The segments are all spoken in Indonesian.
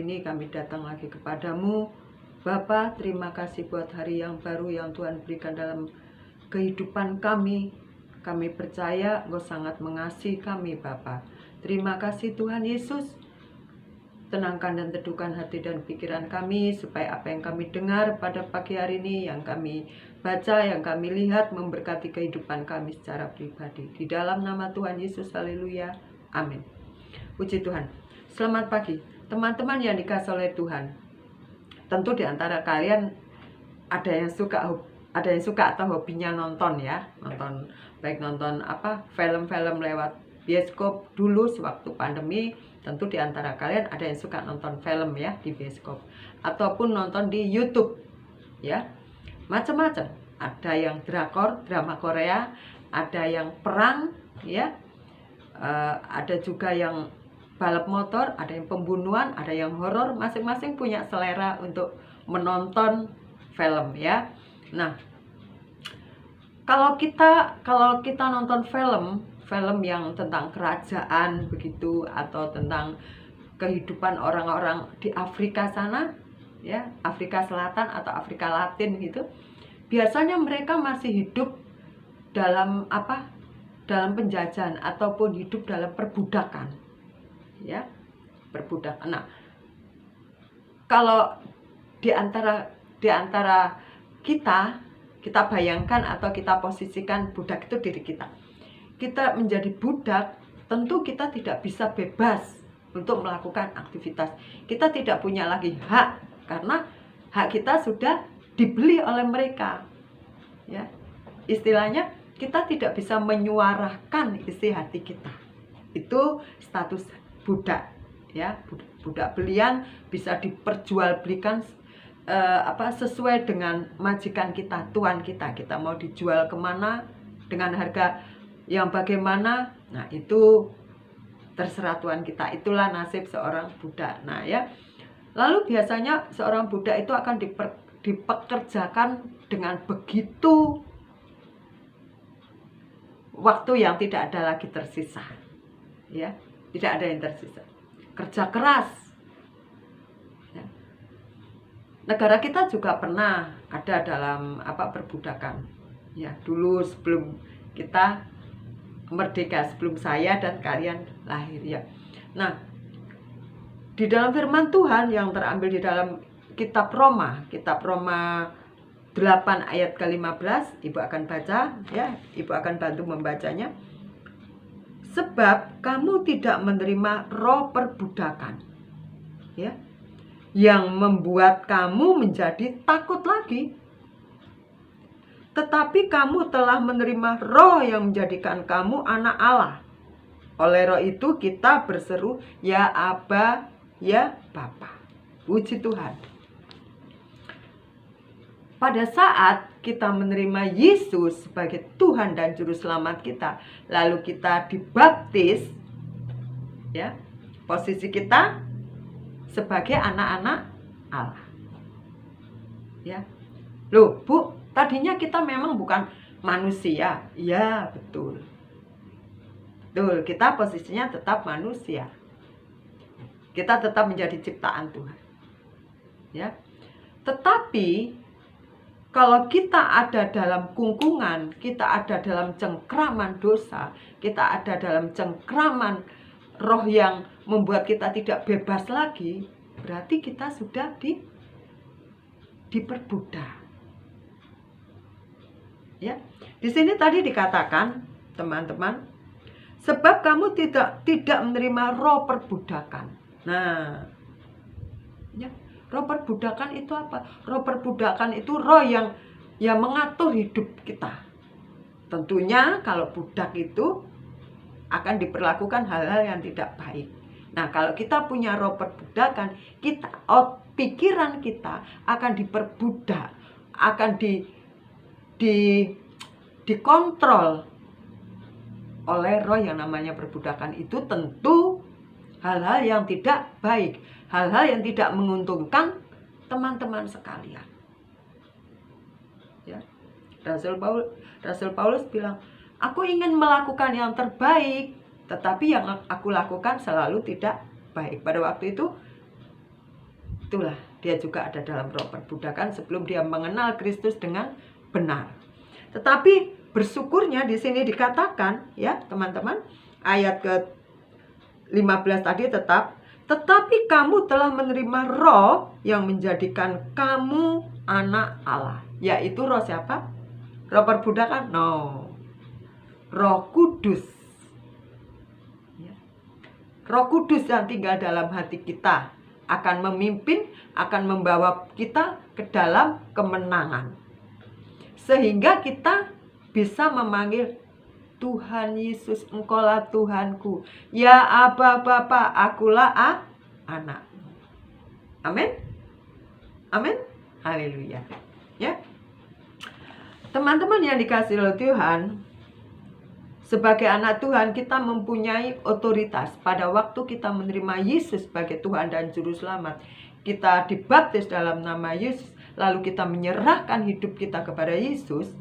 ini kami datang lagi kepadamu. Bapa, terima kasih buat hari yang baru yang Tuhan berikan dalam kehidupan kami. Kami percaya Engkau sangat mengasihi kami, Bapa. Terima kasih Tuhan Yesus. Tenangkan dan teduhkan hati dan pikiran kami, supaya apa yang kami dengar pada pagi hari ini, yang kami baca, yang kami lihat, memberkati kehidupan kami secara pribadi. Di dalam nama Tuhan Yesus, haleluya, amin. Puji Tuhan. Selamat pagi, teman-teman yang dikasihi oleh Tuhan. Tentu di antara kalian ada yang suka atau hobinya nonton ya, baik nonton film-film lewat bioskop. Dulu sewaktu pandemi, tentu di antara kalian ada yang suka nonton film ya di bioskop, ataupun nonton di YouTube ya, macam-macam. Ada yang drakor, drama Korea, ada yang perang ya, ada juga yang balap motor, ada yang pembunuhan, ada yang horor. Masing-masing punya selera untuk menonton film ya. Nah, kalau kita nonton film yang tentang kerajaan begitu, atau tentang kehidupan orang-orang di Afrika sana ya, Afrika Selatan atau Afrika Latin gitu, biasanya mereka masih hidup dalam dalam penjajahan ataupun hidup dalam perbudakan ya, perbudakan. Nah, kalau di antara kita bayangkan atau kita posisikan budak itu diri kita. Kita menjadi budak, tentu kita tidak bisa bebas untuk melakukan aktivitas. Kita tidak punya lagi hak, karena hak kita sudah dibeli oleh mereka. Ya. Istilahnya kita tidak bisa menyuarakan isi hati kita. Itu status budak ya, budak belian, bisa diperjualbelikan sesuai dengan majikan kita, tuan kita. Kita mau dijual kemana, dengan harga yang bagaimana, nah itu terserah tuan kita. Itulah nasib seorang budak. Nah ya, lalu biasanya seorang budak itu akan dipekerjakan dengan begitu waktu yang tidak ada lagi tersisa ya, tidak ada yang tersisa. Kerja keras ya. Negara kita juga pernah ada dalam perbudakan ya, dulu sebelum kita merdeka, sebelum saya dan kalian lahir ya. Nah, di dalam firman Tuhan yang terambil di dalam kitab Roma 8 ayat ke-15, Ibu akan baca ya, Ibu akan bantu membacanya. Sebab kamu tidak menerima roh perbudakan ya, yang membuat kamu menjadi takut lagi, tetapi kamu telah menerima roh yang menjadikan kamu anak Allah. Oleh roh itu kita berseru, ya Aba, ya Bapa. Puji Tuhan. Pada saat kita menerima Yesus sebagai Tuhan dan Juru Selamat kita, lalu kita dibaptis ya, posisi kita sebagai anak-anak Allah ya. Loh Bu, tadinya kita memang bukan manusia. Ya betul, kita posisinya tetap manusia, kita tetap menjadi ciptaan Tuhan ya. Tetapi kalau kita ada dalam kungkungan, kita ada dalam cengkraman dosa, kita ada dalam cengkraman roh yang membuat kita tidak bebas lagi, berarti kita sudah diperbudak. Ya. Di sini tadi dikatakan, teman-teman, sebab kamu tidak menerima roh perbudakan. Nah, ya. Roh perbudakan itu apa? Roh perbudakan itu roh yang mengatur hidup kita. Tentunya kalau budak itu akan diperlakukan hal-hal yang tidak baik. Nah, kalau kita punya roh perbudakan, pikiran kita akan diperbudak, akan dikontrol oleh roh yang namanya perbudakan. Itu tentu hal-hal yang tidak baik, hal-hal yang tidak menguntungkan teman-teman sekalian. Ya. Rasul Paulus bilang, aku ingin melakukan yang terbaik, tetapi yang aku lakukan selalu tidak baik. Pada waktu itu Itulah dia juga ada dalam roh perbudakan sebelum dia mengenal Kristus dengan benar. Tetapi bersyukurnya di sini dikatakan ya teman-teman, ayat ke-15 tadi tetapi kamu telah menerima roh yang menjadikan kamu anak Allah. Yaitu roh siapa? Roh perbudakan? No. Roh Kudus. Ya. Roh Kudus yang tinggal dalam hati kita akan memimpin, akan membawa kita ke dalam kemenangan. Sehingga kita bisa memanggil Tuhan Yesus, Engkaulah Tuhanku. Ya Aba Bapa, akulah anak. Amin. Amin. Haleluya. Ya. Teman-teman yang dikasihi oleh Tuhan, sebagai anak Tuhan kita mempunyai otoritas. Pada waktu kita menerima Yesus sebagai Tuhan dan Juru Selamat, kita dibaptis dalam nama Yesus, lalu kita menyerahkan hidup kita kepada Yesus.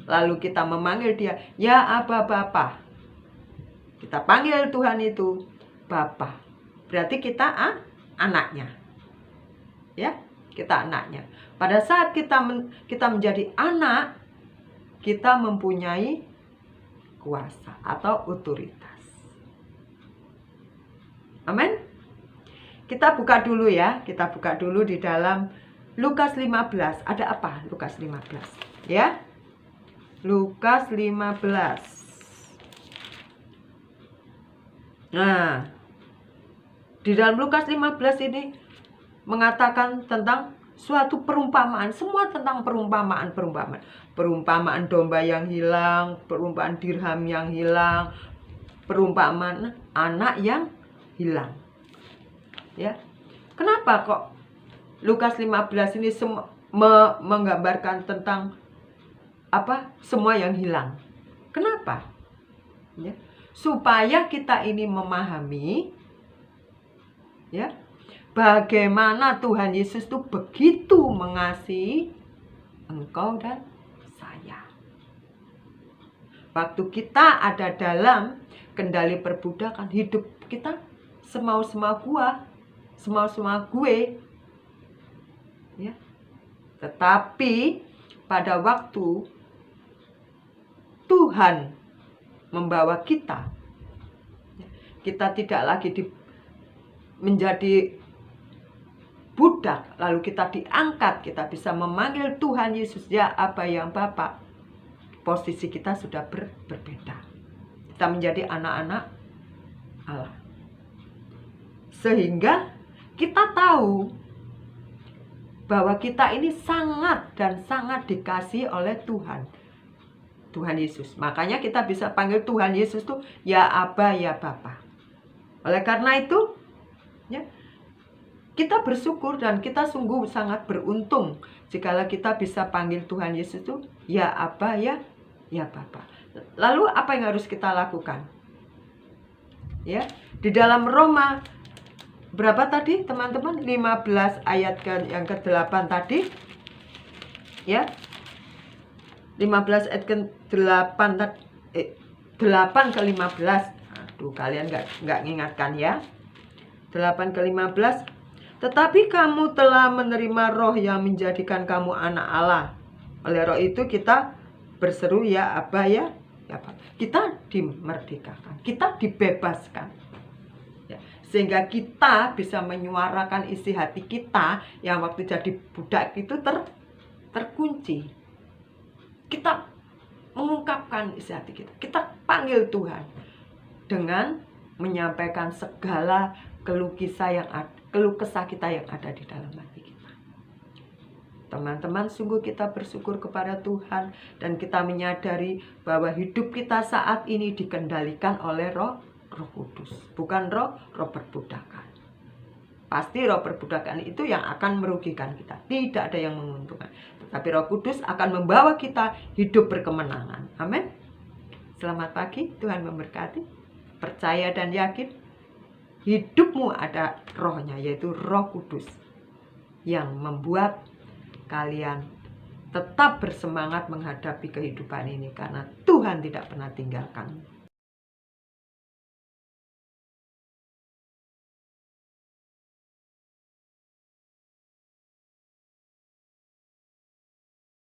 Lalu kita memanggil dia, ya Aba Bapa. Kita panggil Tuhan itu Bapa. Berarti kita anaknya. Ya, kita anaknya. Pada saat kita menjadi anak, kita mempunyai kuasa atau otoritas. Amin. Kita buka dulu ya. Kita buka dulu di dalam Lukas 15. Ada apa Lukas 15? Ya. Lukas 15. Nah, di dalam Lukas 15 ini mengatakan tentang suatu perumpamaan. Semua tentang perumpamaan. Perumpamaan domba yang hilang, perumpamaan dirham yang hilang, perumpamaan anak yang hilang. Ya. Kenapa kok Lukas 15 ini menggambarkan tentang semua yang hilang? Kenapa? Ya, supaya kita ini memahami ya bagaimana Tuhan Yesus itu begitu mengasihi engkau dan saya. Waktu kita ada dalam kendali perbudakan, hidup kita semau-semau gue ya. Tetapi pada waktu Tuhan membawa kita tidak lagi menjadi budak, lalu kita diangkat, kita bisa memanggil Tuhan Yesus, ya Aba yang Bapa. Posisi kita sudah berbeda. Kita menjadi anak-anak Allah. Sehingga kita tahu bahwa kita ini sangat dan sangat dikasihi oleh Tuhan Yesus. Makanya kita bisa panggil Tuhan Yesus tuh ya Aba ya Bapa. Oleh karena itu ya, kita bersyukur dan kita sungguh sangat beruntung jikalau kita bisa panggil Tuhan Yesus itu ya Aba ya Bapa. Lalu apa yang harus kita lakukan? Ya, di dalam Roma berapa tadi teman-teman? 15 ayat yang ke-8 tadi. Ya. 15 ayat ke-8 8 ke 15. Aduh, kalian nggak ngingatkan ya. 8 ke 15. Tetapi kamu telah menerima roh yang menjadikan kamu anak Allah. Oleh roh itu kita berseru ya Aba ya Bapa. Kita dimerdekakan, kita dibebaskan. Ya, sehingga kita bisa menyuarakan isi hati kita yang waktu jadi budak itu terkunci. Kita mengungkapkan isi hati kita. Kita panggil Tuhan dengan menyampaikan segala keluh kesah kita yang ada di dalam hati kita. Teman-teman, sungguh kita bersyukur kepada Tuhan dan kita menyadari bahwa hidup kita saat ini dikendalikan oleh Roh Kudus, bukan roh perbudakan. Pasti roh perbudakan itu yang akan merugikan kita, tidak ada yang menguntungkan. Tetapi Roh Kudus akan membawa kita hidup berkemenangan. Amin. Selamat pagi, Tuhan memberkati. Percaya dan yakin hidupmu ada rohnya, yaitu Roh Kudus yang membuat kalian tetap bersemangat menghadapi kehidupan ini karena Tuhan tidak pernah tinggalkan.